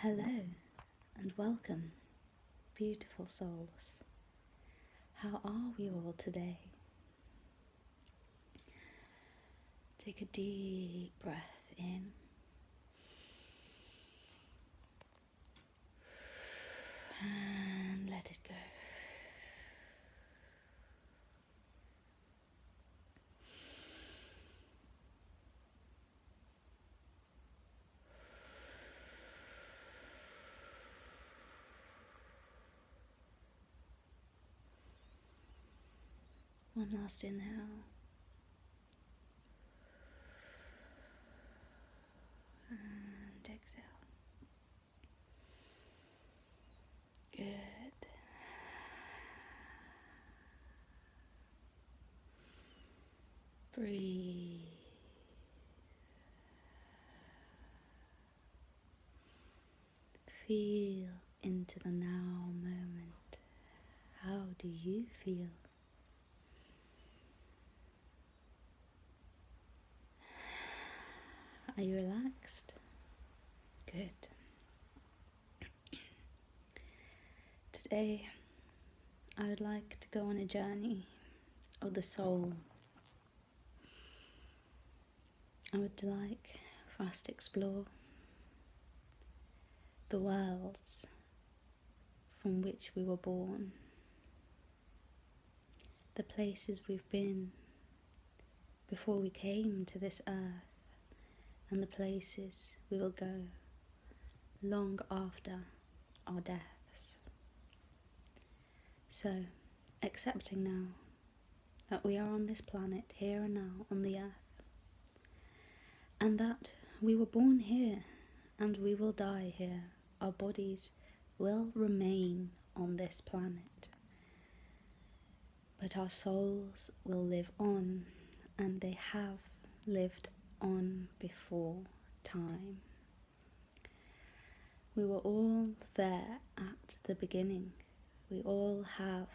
Hello and welcome, beautiful souls. How are we all today? Take a deep breath in and let it go. One last inhale. And exhale. Good. Breathe. Feel into the now moment. How do you feel? Are you relaxed? Good. Today, I would like to go on a journey of the soul. I would like for us to explore the worlds from which we were born, the places we've been before we came to this earth, and the places we will go long after our deaths. So, accepting now that we are on this planet here and now on the earth, and that we were born here and we will die here. Our bodies will remain on this planet, but our souls will live on, and they have lived on before time. We were all there at the beginning. We all have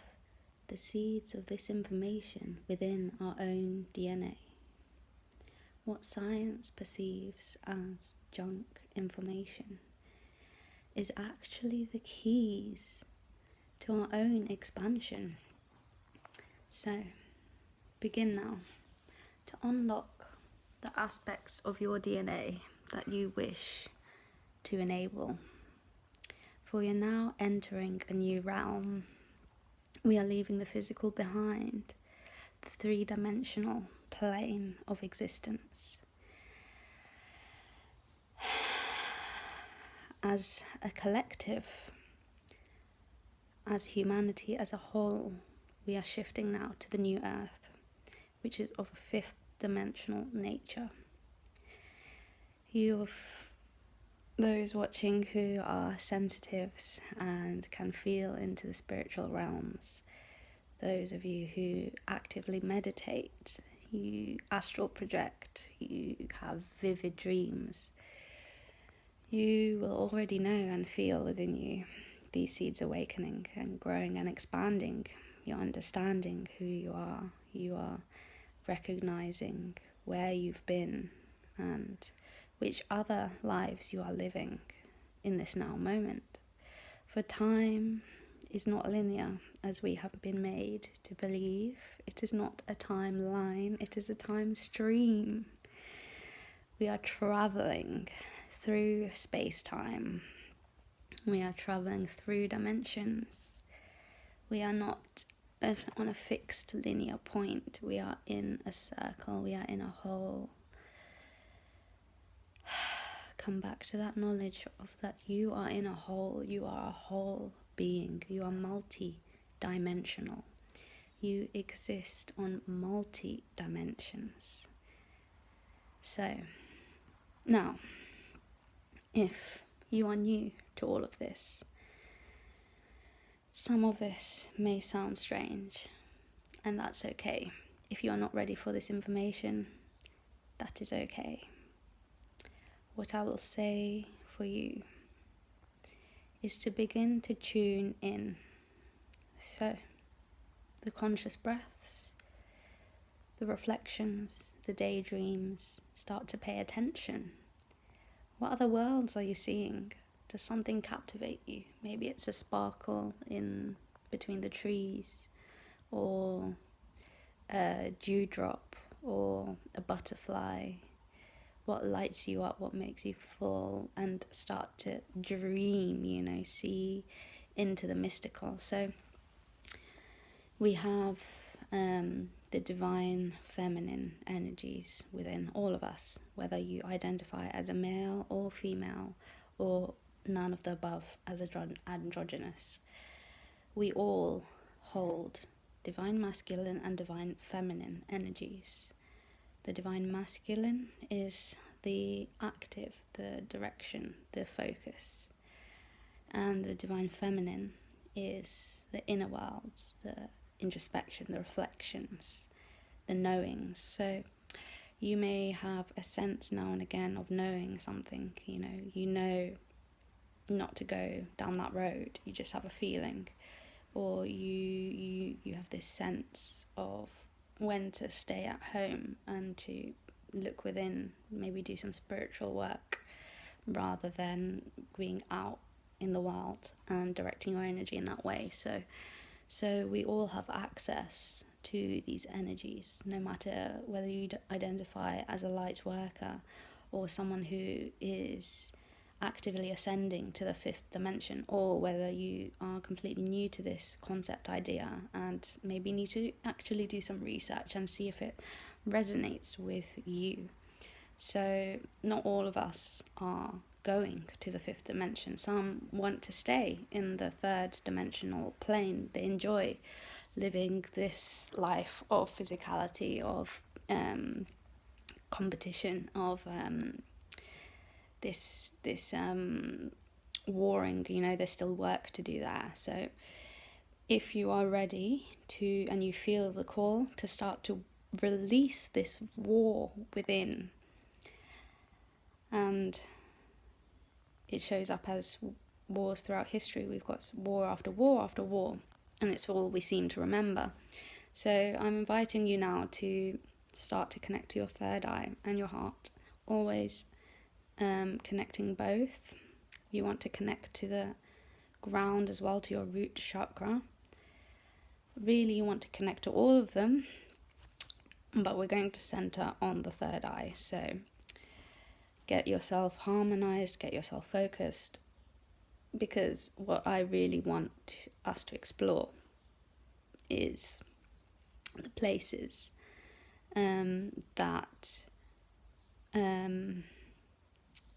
the seeds of this information within our own DNA. What science perceives as junk information is actually the keys to our own expansion. So, begin now to unlock the aspects of your DNA that you wish to enable. For we are now entering a new realm. We are leaving the physical behind, the three-dimensional plane of existence. As a collective, as humanity as a whole, we are shifting now to the new earth, which is of a fifth dimensional nature. Those watching who are sensitives and can feel into the spiritual realms, those of you who actively meditate, you astral project, you have vivid dreams, you will already know and feel within you these seeds awakening and growing and expanding. You're understanding who you are. You are recognizing where you've been and which other lives you are living in this now moment. For time is not linear, as we have been made to believe. It is not a timeline, it is a time stream. We are traveling through space-time. We are traveling through dimensions. We are not on a fixed linear point. We are in a circle. We are in a whole. Come back to that knowledge of that you are in a whole. You are a whole being. You are multi-dimensional. You exist on multi-dimensions. So, now, if you are new to all of this, some of this may sound strange, and that's okay. If you are not ready for this information, that is okay. What I will say for you is to begin to tune in. So, the conscious breaths, the reflections, the daydreams, start to pay attention. What other worlds are you seeing? Does something captivate you? Maybe it's a sparkle in between the trees, or a dewdrop, or a butterfly. What lights you up, what makes you fall and start to dream, see into the mystical. So we have the divine feminine energies within all of us, whether you identify as a male or female, or none of the above as androgynous. We all hold divine masculine and divine feminine energies. The divine masculine is the active, the direction, the focus. And the divine feminine is the inner worlds, the introspection, the reflections, the knowings. So you may have a sense now and again of knowing something, you know not to go down that road, you just have a feeling. Or you have this sense of when to stay at home and to look within, maybe do some spiritual work rather than being out in the world and directing your energy in that way. So we all have access to these energies, no matter whether you identify as a light worker or someone who is actively ascending to the fifth dimension, or whether you are completely new to this concept idea and maybe need to actually do some research and see if it resonates with you. So not all of us are going to the fifth dimension. Some want to stay in the third dimensional plane. They enjoy living this life of physicality, of competition, of this warring. There's still work to do there. So if you are ready to, and you feel the call to start to release this war within, and it shows up as wars throughout history. We've got war after war after war, and it's all we seem to remember. So I'm inviting you now to start to connect to your third eye and your heart, always connecting both. You want to connect to the ground as well, to your root chakra. Really, you want to connect to all of them, but we're going to center on the third eye. So get yourself harmonized, get yourself focused, because what I really want us to explore is the places that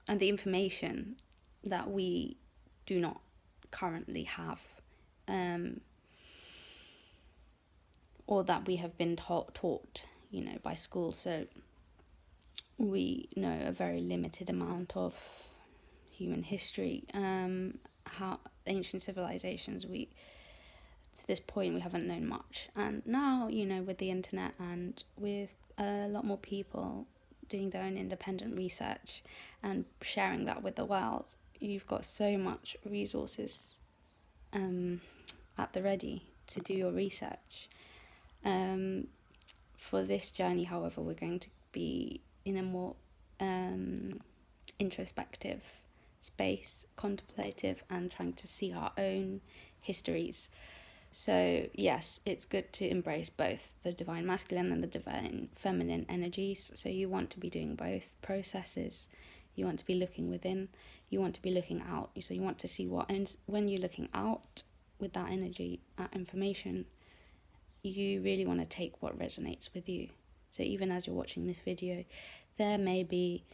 and the information that we do not currently have, or that we have been taught by school. So we know a very limited amount of human history, how ancient civilizations, to this point we haven't known much. And now, with the internet and with a lot more people doing their own independent research and sharing that with the world, you've got so much resources at the ready to do your research. For this journey, however, we're going to be in a more introspective space, contemplative, and trying to see our own histories. So yes, it's good to embrace both the divine masculine and the divine feminine energies. So you want to be doing both processes. You want to be looking within, you want to be looking out. So you want to see what, and when you're looking out with that energy, that information, you really want to take what resonates with you. So even as you're watching this video, there may be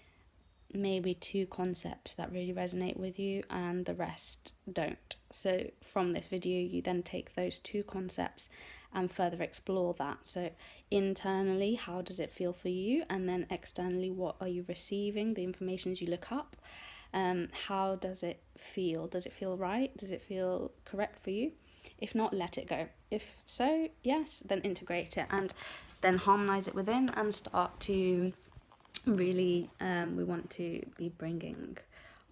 maybe 2 concepts that really resonate with you and the rest don't. So from this video, you then take those 2 concepts and further explore that. So internally, how does it feel for you? And then externally, what are you receiving, the information you look up? How does it feel? Does it feel right? Does it feel correct for you? If not, let it go. If so, yes, then integrate it and then harmonize it within and start to really, we want to be bringing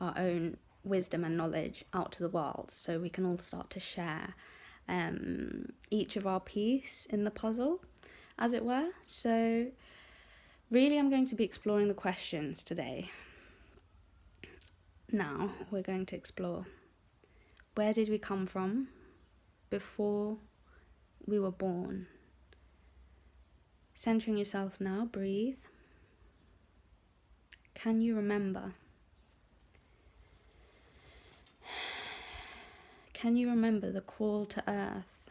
our own wisdom and knowledge out to the world, so we can all start to share each of our piece in the puzzle, as it were. So really, I'm going to be exploring the questions today. Now we're going to explore, where did we come from before we were born? Centering yourself now, breathe. Can you remember? Can you remember the call to earth?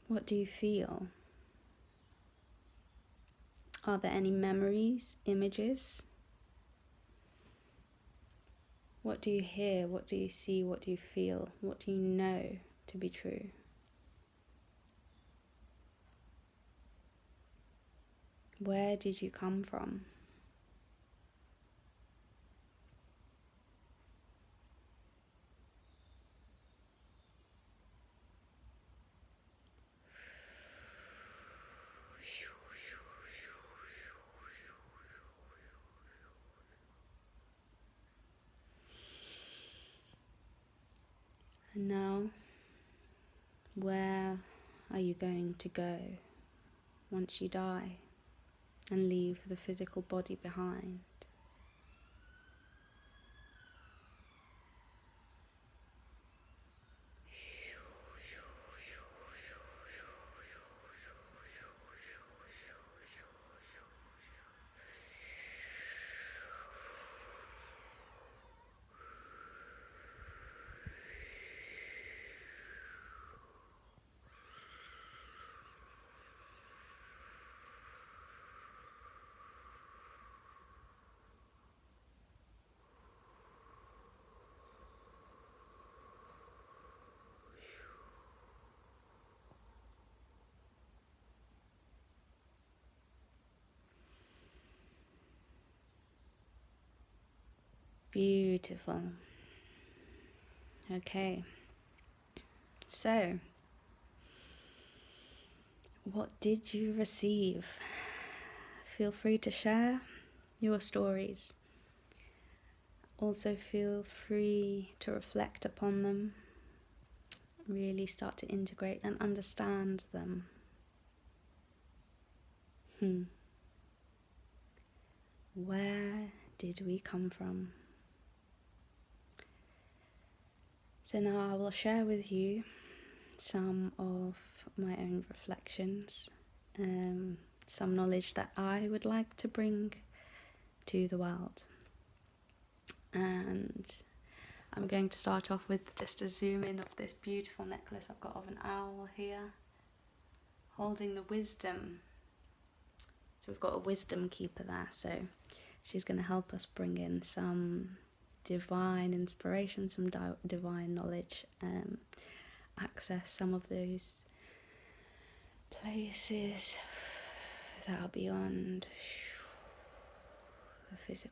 What do you feel? Are there any memories, images? What do you hear? What do you see? What do you feel? What do you know to be true? Where did you come from? And now, where are you going to go once you die and leave the physical body behind? Beautiful. Okay. So, what did you receive? Feel free to share your stories. Also feel free to reflect upon them. Really start to integrate and understand them. Where did we come from? So now I will share with you some of my own reflections, some knowledge that I would like to bring to the world. And I'm going to start off with just a zoom in of this beautiful necklace I've got of an owl here, holding the wisdom. So we've got a wisdom keeper there, so she's going to help us bring in some divine inspiration, some divine knowledge, access some of those places that are beyond the physical.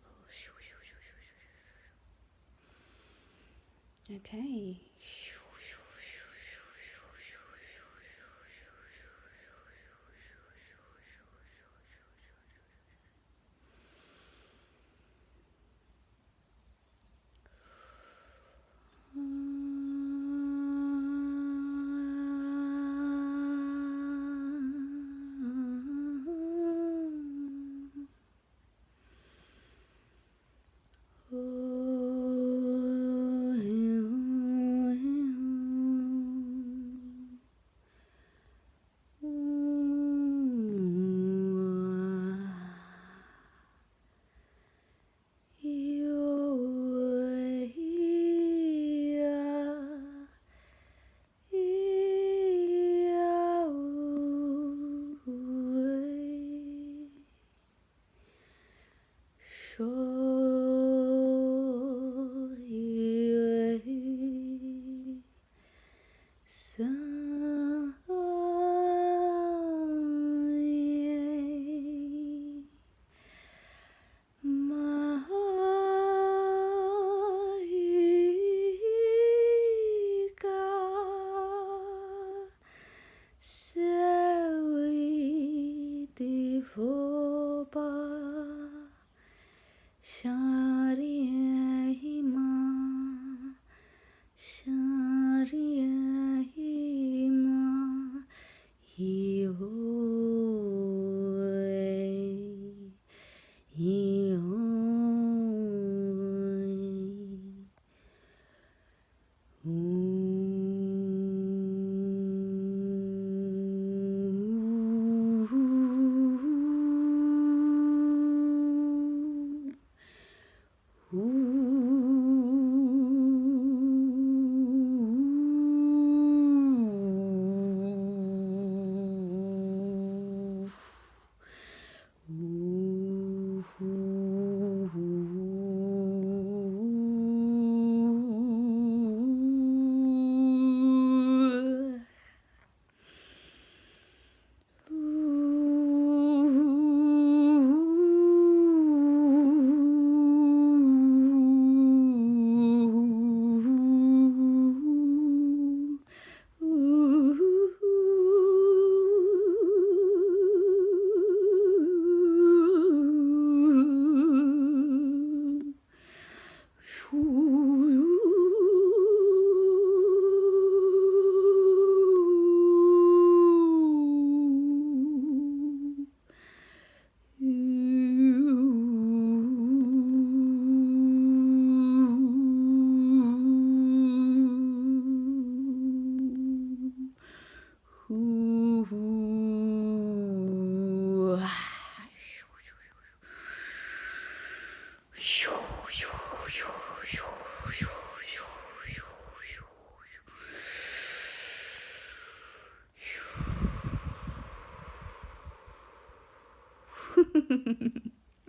Okay.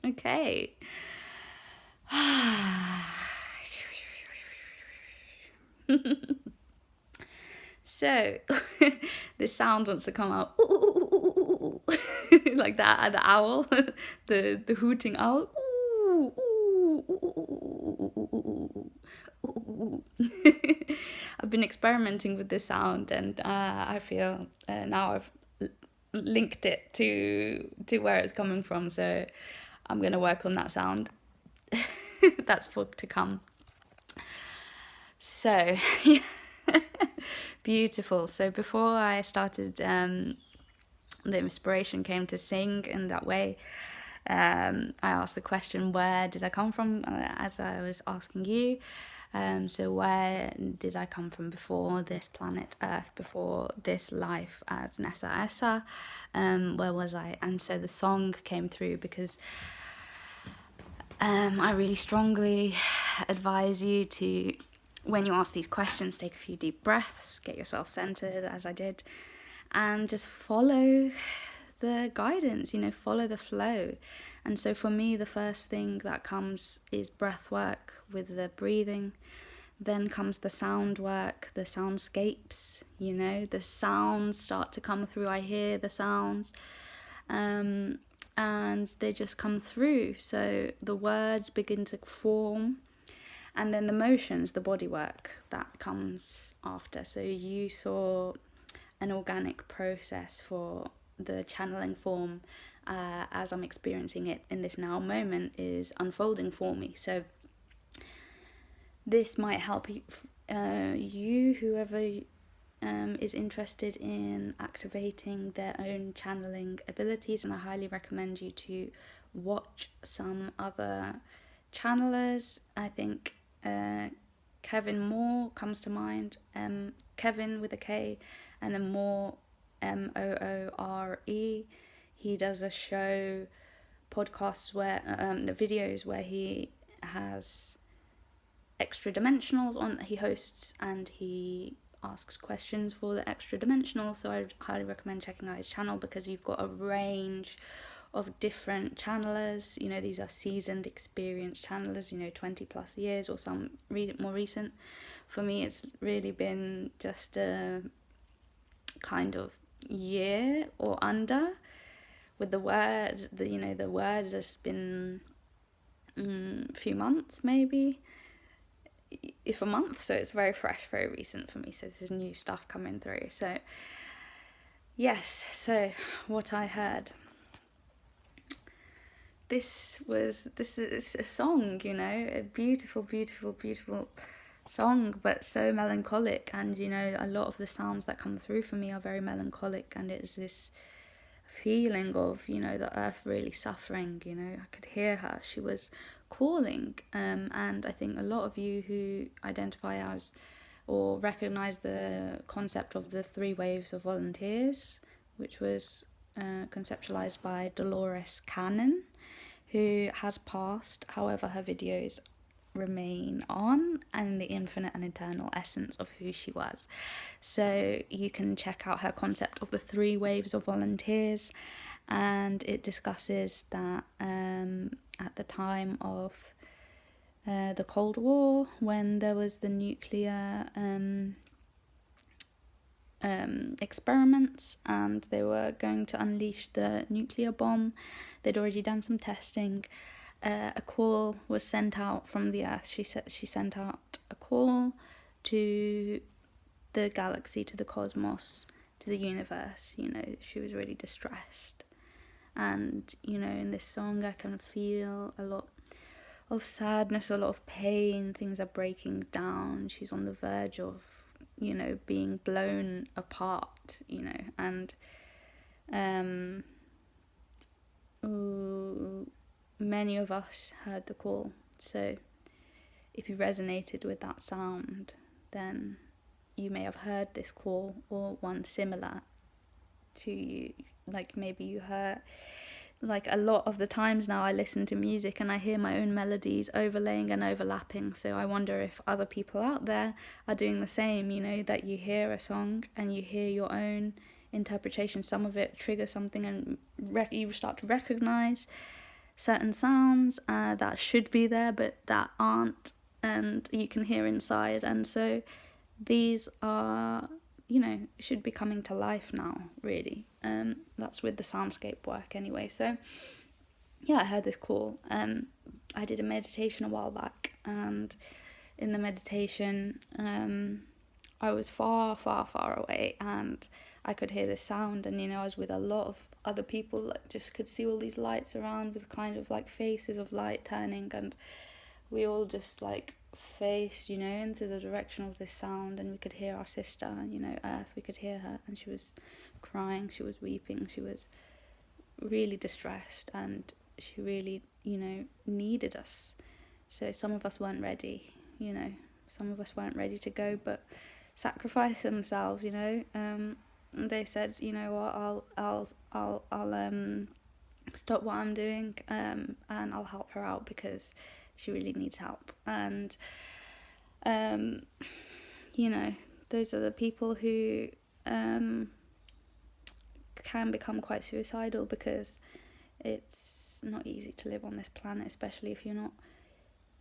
Okay. So, this sound wants to come out like that, the owl, the hooting owl. I've been experimenting with this sound, and I feel now I've linked it to where it's coming from. So I'm gonna work on that sound. That's for to come. So, beautiful. So before I started, the inspiration came to sing in that way. I asked the question, where did I come from? As I was asking you. So where did I come from before this planet Earth, before this life as Nessa Essa? Where was I? And so the song came through because I really strongly advise you to, when you ask these questions, take a few deep breaths, get yourself centered, as I did, and just follow the guidance, follow the flow. And so for me, the first thing that comes is breath work with the breathing. Then comes the sound work, the soundscapes, the sounds start to come through. I hear the sounds. And they just come through. So the words begin to form, and then the motions, the body work, that comes after. So you saw an organic process for the channeling form as I'm experiencing it in this now moment is unfolding for me. So this might help you, whoever is interested in activating their own channeling abilities, and I highly recommend you to watch some other channelers. I think Kevin Moore comes to mind, Kevin with a K and a Moore, Moore. He does a show, podcasts where videos where he has extra dimensionals on, he hosts, and he asks questions for the extra dimensional. So I highly recommend checking out his channel, because you've got a range of different channelers. These are seasoned, experienced channelers, 20 plus years, or some more recent. For me, it's really been just a kind of year or under. With the words, the words has been a few months, maybe, if a month. So it's very fresh, very recent for me. So there's new stuff coming through. So yes, so what I heard, this is a song, a beautiful, beautiful, beautiful song, but so melancholic. And a lot of the sounds that come through for me are very melancholic, and it's this feeling of the earth really suffering. I could hear her, she was calling, and I think a lot of you who identify as or recognize the concept of the 3 waves of volunteers, which was conceptualized by Dolores Cannon, who has passed. However, her videos remain on, and the infinite and eternal essence of who she was. So you can check out her concept of the 3 waves of volunteers, and it discusses that at the time of the Cold War, when there was the nuclear experiments, and they were going to unleash the nuclear bomb, they'd already done some testing. A call was sent out from the Earth. She sent out a call to the galaxy, to the cosmos, to the universe. She was really distressed. And, in this song I can feel a lot of sadness, a lot of pain. Things are breaking down. She's on the verge of, being blown apart, and many of us heard the call. So if you resonated with that sound, then you may have heard this call, or one similar to you. Like maybe you heard, like a lot of the times now I listen to music and I hear my own melodies overlaying and overlapping. So I wonder if other people out there are doing the same, that you hear a song and you hear your own interpretation. Some of it triggers something, and you start to recognize certain sounds that should be there but that aren't, and you can hear inside. And so these are, should be coming to life now, really. That's with the soundscape work anyway. So yeah, I heard this call. I did a meditation a while back, and in the meditation, I was far, far, far away, and I could hear this sound, and I was with a lot of other people, like, just could see all these lights around with kind of like faces of light turning, and we all just like faced, into the direction of this sound, and we could hear our sister, Earth, we could hear her, and she was crying, she was weeping, she was really distressed, and she really, needed us. So some of us weren't ready, some of us weren't ready to go, but sacrifice themselves, they said, what, I'll stop what I'm doing, and I'll help her out because she really needs help. And those are the people who can become quite suicidal, because it's not easy to live on this planet, especially if you're not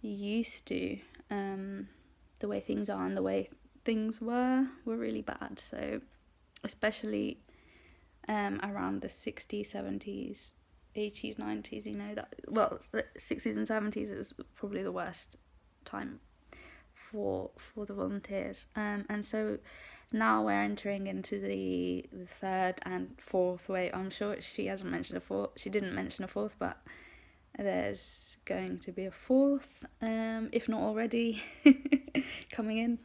used to the way things are, and the way things were really bad. So especially around the 60s, 70s, 80s, 90s, the 60s and 70s is probably the worst time for the volunteers. And so now we're entering into the third and fourth wave. I'm sure she hasn't mentioned a fourth. She didn't mention a fourth, but there's going to be a fourth, if not already, coming in.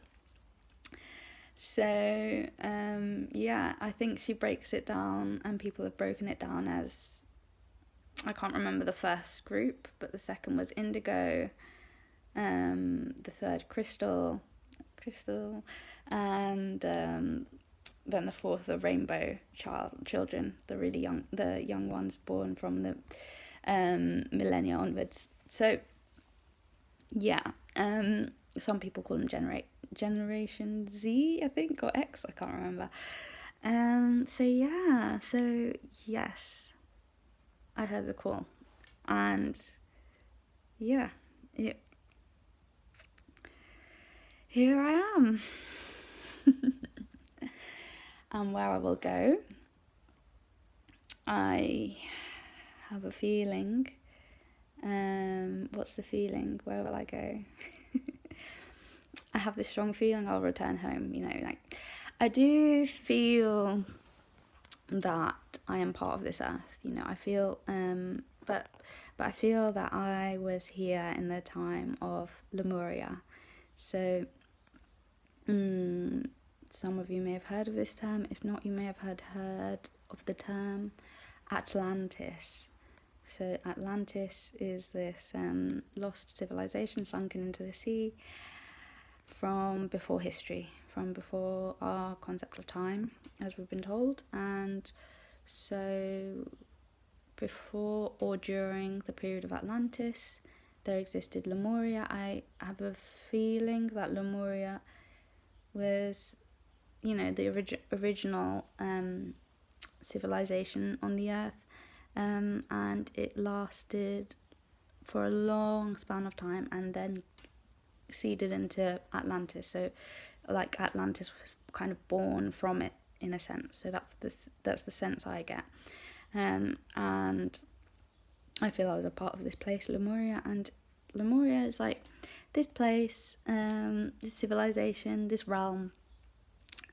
So, I think she breaks it down, and people have broken it down as, I can't remember the first group, but the second was indigo, the third crystal, and then the fourth, the rainbow children, the young ones born from the millennia onwards. So, some people call them Generation Z, I think, or X, I can't remember. So yes, I heard the call, and here I am. And where I will go, I have a feeling. What's the feeling? Where will I go? I have this strong feeling I'll return home, I do feel that I am part of this earth, I feel, but I feel that I was here in the time of Lemuria. So, some of you may have heard of this term. If not, you may have heard of the term Atlantis. So Atlantis is this lost civilization sunken into the sea from before history, from before our concept of time, as we've been told. And so before or during the period of Atlantis, there existed Lemuria. I have a feeling that Lemuria was, the original civilization on the earth, and it lasted for a long span of time, and then seeded into Atlantis. So, like, Atlantis was kind of born from it, in a sense. So that's the sense I get, and I feel I was a part of this place, Lemuria, and Lemuria is like this place, this civilization, this realm,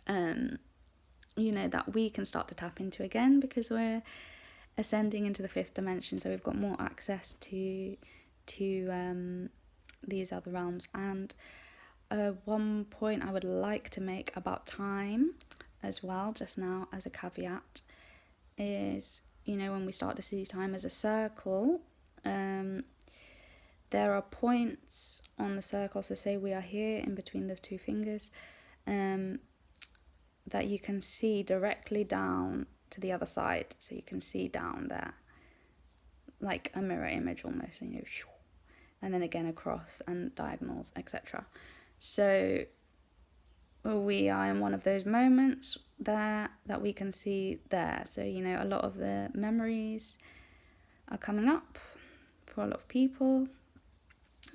that we can start to tap into again, because we're ascending into the fifth dimension, so we've got more access to these other realms. And one point I would like to make about time as well, just now as a caveat, is, when we start to see time as a circle, there are points on the circle, so say we are here in between the two fingers, that you can see directly down to the other side, so you can see down there, like a mirror image almost, and then again across and diagonals, etc. So we are in one of those moments there that we can see there. So, a lot of the memories are coming up for a lot of people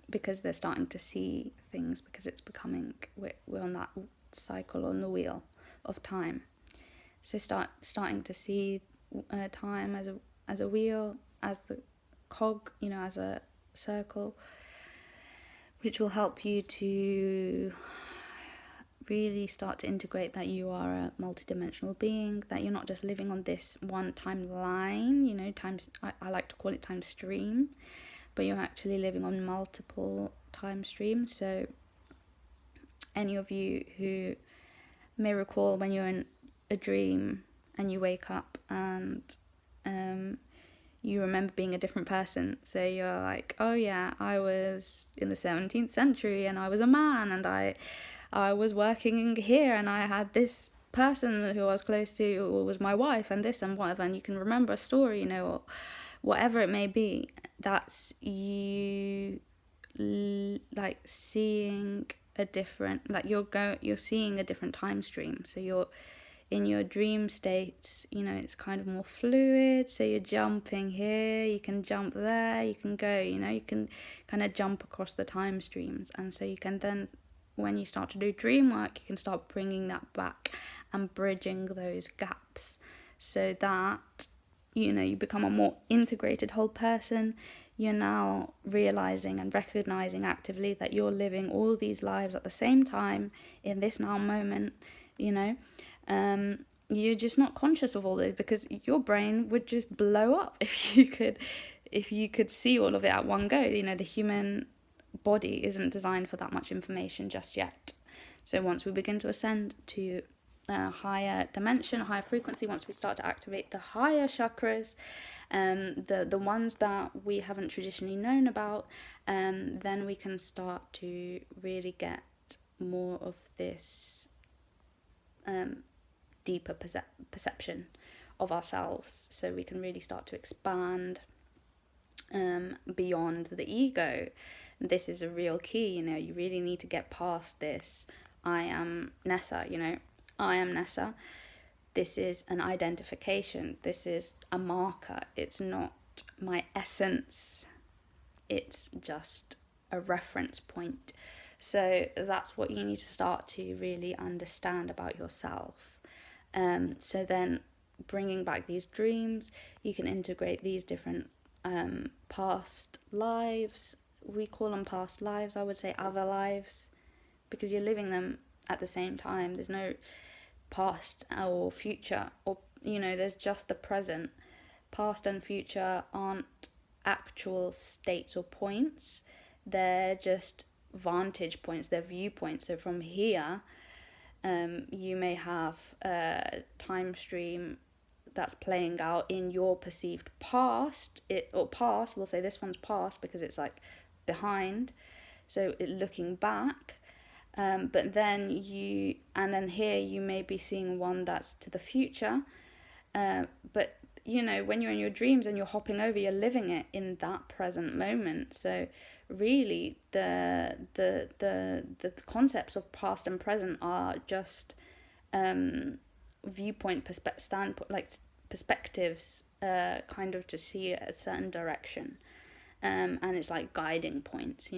because they're starting to see things, because it's becoming, we're on that cycle, on the wheel of time. So starting to see time as a wheel, as the cog, as a circle, which will help you to really start to integrate that you are a multidimensional being, that you're not just living on this one timeline, I like to call it time stream, but you're actually living on multiple time streams. So any of you who may recall when you're in a dream and you wake up and you remember being a different person. So you're like, oh yeah, I was in the 17th century and I was a man, and I was working here and I had this person who I was close to, or was my wife, and this and whatever, and you can remember a story, or whatever it may be. That's you like seeing a different, like you're seeing a different time stream. So you're in your dream states, it's kind of more fluid. So you're jumping here, you can jump there, you can go, you can kind of jump across the time streams. And so you can then, when you start to do dream work, you can start bringing that back and bridging those gaps so that, you become a more integrated whole person. You're now realizing and recognizing actively that you're living all these lives at the same time in this now moment, you're just not conscious of all those, because your brain would just blow up if you could see all of it at one go. The human body isn't designed for that much information just yet. So once we begin to ascend to a higher dimension, a higher frequency, once we start to activate the higher chakras, the ones that we haven't traditionally known about, then we can start to really get more of this deeper perception of ourselves. So we can really start to expand beyond the ego. This is a real key. You really need to get past this I am Nessa, I am Nessa. This is an identification. This is a marker. It's not my essence. It's just a reference point. So that's what you need to start to really understand about yourself. So then bringing back these dreams, you can integrate these different past lives. We call them past lives. I would say other lives, because you're living them at the same time. There's no past or future, or there's just the present. Past and future aren't actual states or points. They're just vantage points. They're viewpoints. So from here, you may have a time stream that's playing out in your perceived past. We'll say this one's past because it's like behind, so looking back. But then here you may be seeing one that's to the future. But when you're in your dreams and you're hopping over, you're living it in that present moment. So really, the concepts of past and present are just viewpoint standpoint, like perspectives, kind of to see a certain direction, and it's like guiding points,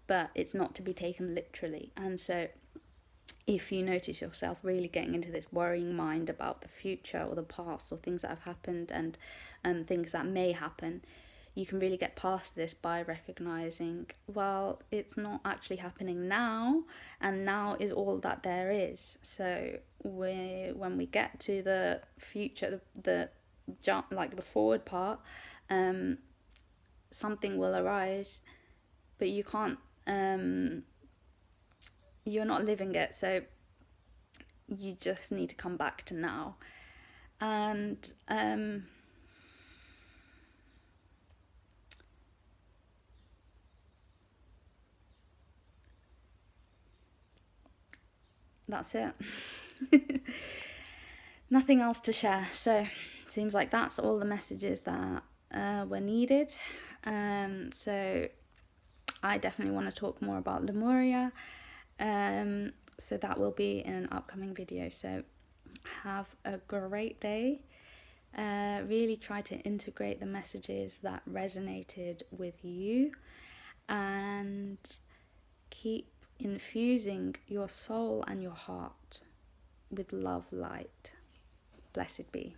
but it's not to be taken literally. And so if you notice yourself really getting into this worrying mind about the future or the past or things that have happened and things that may happen, you can really get past this by recognizing, well, it's not actually happening now, and now is all that there is. So when we get to the future, the jump, like the forward part, something will arise, but you can't, you're not living it, so you just need to come back to now. And that's it. Nothing else to share. So it seems like that's all the messages that were needed. So I definitely want to talk more about Lemuria. So that will be in an upcoming video. So have a great day. Really try to integrate the messages that resonated with you, and keep infusing your soul and your heart with love light. Blessed be.